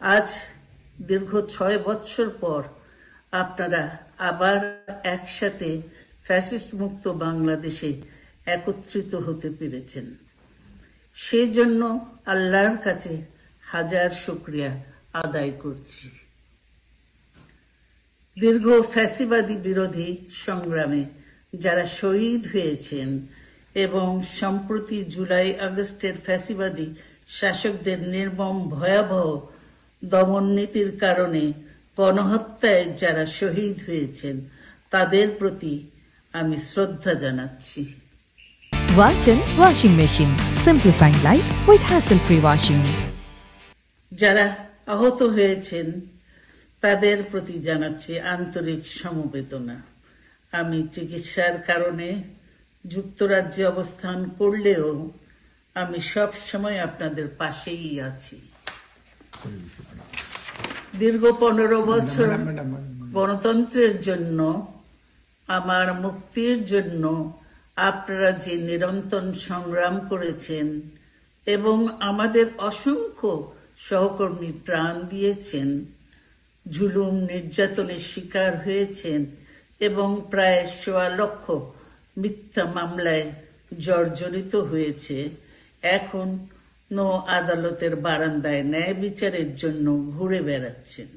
আজ দীর্ঘ ৬ বৎসর পর আপনারা আবার একসাথে ফ্যাসিস্ট মুক্ত বাংলাদেশে একত্রিত হতে পেরেছেন। সেজন্য আল্লাহর কাছে হাজার শুকরিয়া আদায় করছি। দীর্ঘ ফ্যাসিবাদী বিরোধী সংগ্রামে যারা শহীদ হয়েছেন এবং সম্প্রতি জুলাই আগস্টের ফ্যাসিবাদী শাসকদের নির্মম ভয়াবহ দমন নীতির কারণে গণহত্যায় যারা শহীদ হয়েছেন তাদের প্রতি আমি শ্রদ্ধা জানাচ্ছি। Walton Washing Machine, simplifying life with hassle-free washing. যারা আহত হয়েছেন তাদের প্রতি জানাচ্ছি আন্তরিক সমবেদনা। আমি চিকিৎসার কারণে যুক্তরাজ্যে অবস্থান করলেও আমি সব সময় আপনাদের পাশেই আছি। দীর্ঘ 15 বছর গণতন্ত্রের জন্য, আমার মুক্তির জন্য আপনারা যে নিরন্তর সংগ্রাম করেছেন এবং আমাদের অসংখ্য সহকর্মী প্রাণ দিয়েছেন, জুলুম নির্যাতনের শিকার হয়েছেন এবং প্রায় ১.৫ লক্ষ মিথ্যা মামলায় জর্জরিত হয়েছে, এখন আদালতের বারান্দায় ন্যায় বিচারের জন্য ঘুরে বেড়াচ্ছেন।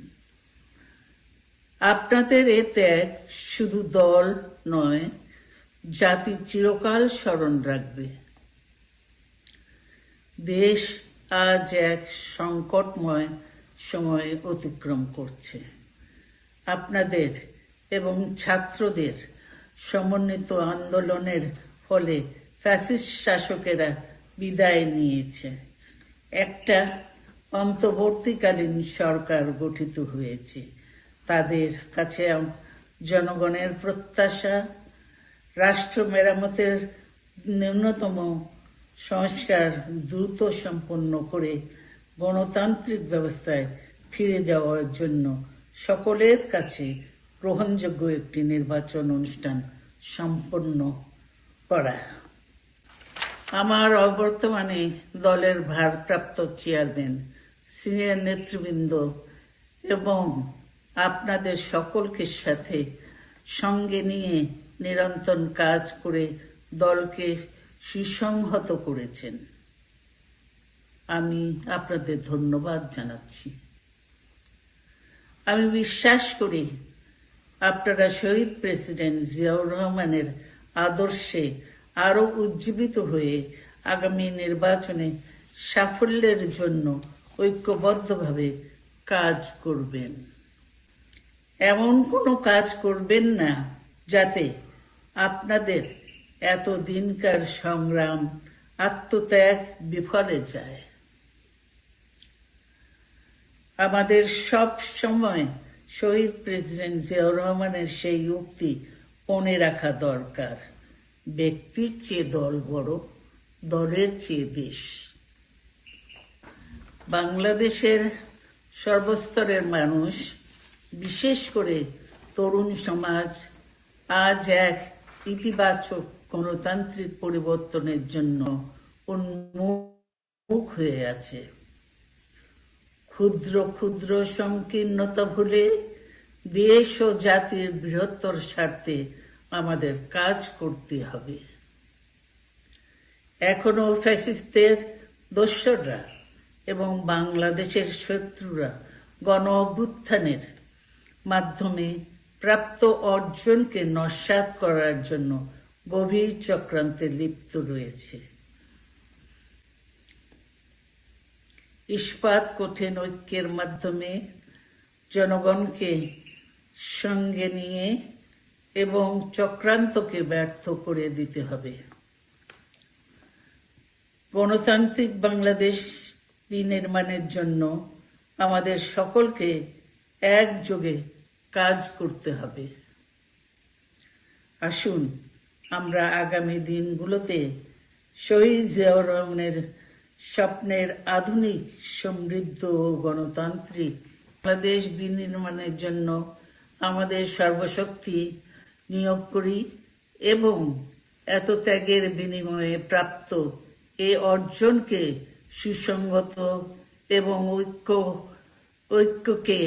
আপনাদের এ ত্যাগ শুধু দল নয়, জাতি চিরকাল স্মরণ রাখবে। দেশ আজ এক সংকটময় সময় অতিক্রম করছে। আপনাদের এবং ছাত্রদের সমন্বিত আন্দোলনের ফলে ফ্যাসিস্ট শাসকেরা বিদায় নিয়েছে। একটা অন্তর্বর্তীকালীন সরকার গঠিত হয়েছে। তাদের কাছে জনগণের প্রত্যাশা, রাষ্ট্র মেরামতের ন্যূনতম সংস্কার দ্রুত সম্পন্ন করে গণতান্ত্রিক ব্যবস্থায় ফিরে যাওয়ার জন্য সকলের কাছে গ্রহণযোগ্য একটি নির্বাচন অনুষ্ঠান সম্পন্ন করা। আমার অবর্তমানে দলের ভারপ্রাপ্ত চেয়ারম্যান, সিনিয়র নেতৃবৃন্দ এবং আপনাদের সকলকে সাথে সঙ্গে নিয়ে নিরন্তর কাজ করে দলকে সুসংহত করেছেন। আমি আপনাদের ধন্যবাদ জানাচ্ছি। আমি বিশ্বাস করি আপনারা শহীদ প্রেসিডেন্ট জিয়াউর রহমানের আদর্শে আরো উজ্জীবিত হয়ে আগামী নির্বাচনে সাফল্যের জন্য ঐক্যবদ্ধভাবে কাজ করবেন। এমন কোনো কাজ করবেন না যাতে আপনাদের এত দিনকার সংগ্রাম, আত্মত্যাগ বিফলে যায়। আমাদের সব সময় শহীদ প্রেসিডেন্ট জিয়াউর রহমানের সেই উক্তি মনে রাখা দরকার, ব্যক্তির চেয়ে দল বড়, দলের চেয়ে দেশ। বাংলাদেশের সর্বস্তরের মানুষ, বিশেষ করে তরুণ সমাজ আজ এক ইতিবাচক গণতান্ত্রিক পরিবর্তনের জন্য উন্মুখ হয়ে আছে। ক্ষুদ্র ক্ষুদ্র সংকীর্ণতা ভুলে দেশ ও জাতির বৃহত্তর স্বার্থে আমাদের কাজ করতে হবে। এখনো ফ্যাসিস্টদের দোসররা এবং বাংলাদেশের শত্রুরা গণ অভ্যুত্থানের মাধ্যমে প্রাপ্ত অর্জনকে নস্যাৎ করার জন্য গভীর চক্রান্তে লিপ্ত রয়েছে। ইস্পাত কঠিন ঐক্যের মাধ্যমে জনগণকে সঙ্গে নিয়ে এবং চক্রান্তকে ব্যর্থ করে দিতে হবে। গণতান্ত্রিক বাংলাদেশ বিনির্মাণের জন্য আমাদের সকলকে একযোগে কাজ করতে হবে। আসুন আমরা আগামী দিনগুলোতে শহীদ জিয়াউর রহমানের স্বপ্নের আধুনিক, সমৃদ্ধ ও গণতান্ত্রিক বাংলাদেশ বিনির্মাণের জন্য আমাদের সর্বশক্তি নিয়োগ করি এবং এত ত্যাগের বিনিময়ে প্রাপ্ত এ অর্জনকে সুসংগত এবং ঐক্যকে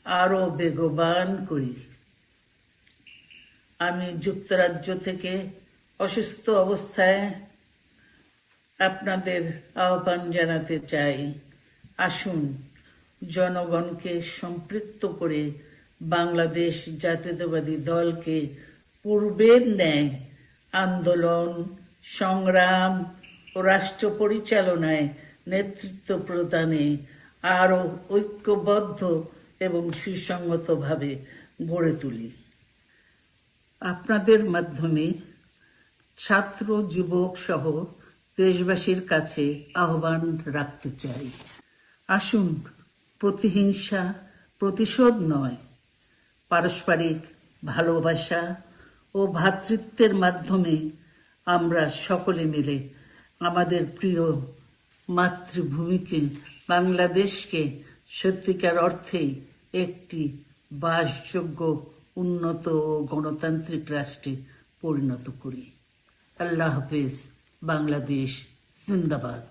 আরো বেগবান করি। আমি যুক্তরাজ্য থেকে অসুস্থ অবস্থায় আপনাদের আহ্বান জানাতে চাই, আসুন জনগণকে সম্পৃক্ত করে বাংলাদেশ জাতীয়তাবাদী দলকে পূর্বের ন্যায় আন্দোলন, সংগ্রাম ও রাষ্ট্র পরিচালনায় নেতৃত্ব প্রদানে আরো ঐক্যবদ্ধ এবং সুসংহতভাবে গড়ে তুলি। আপনাদের মাধ্যমে ছাত্র, যুবক সহ দেশবাসীর কাছে আহ্বান রাখতে চাই, আসুন প্রতিহিংসা, প্রতিশোধ নয়, পারস্পরিক ভালোবাসা ও ভ্রাতৃত্বের মাধ্যমে আমরা সকলে মিলে আমাদের প্রিয় মাতৃভূমিকে, বাংলাদেশকে সত্যিকার অর্থেই একটি বাসযোগ্য, উন্নত ও গণতান্ত্রিক রাষ্ট্রে পরিণত করি। আল্লাহ হাফেজ। বাংলাদেশ জিন্দাবাদ।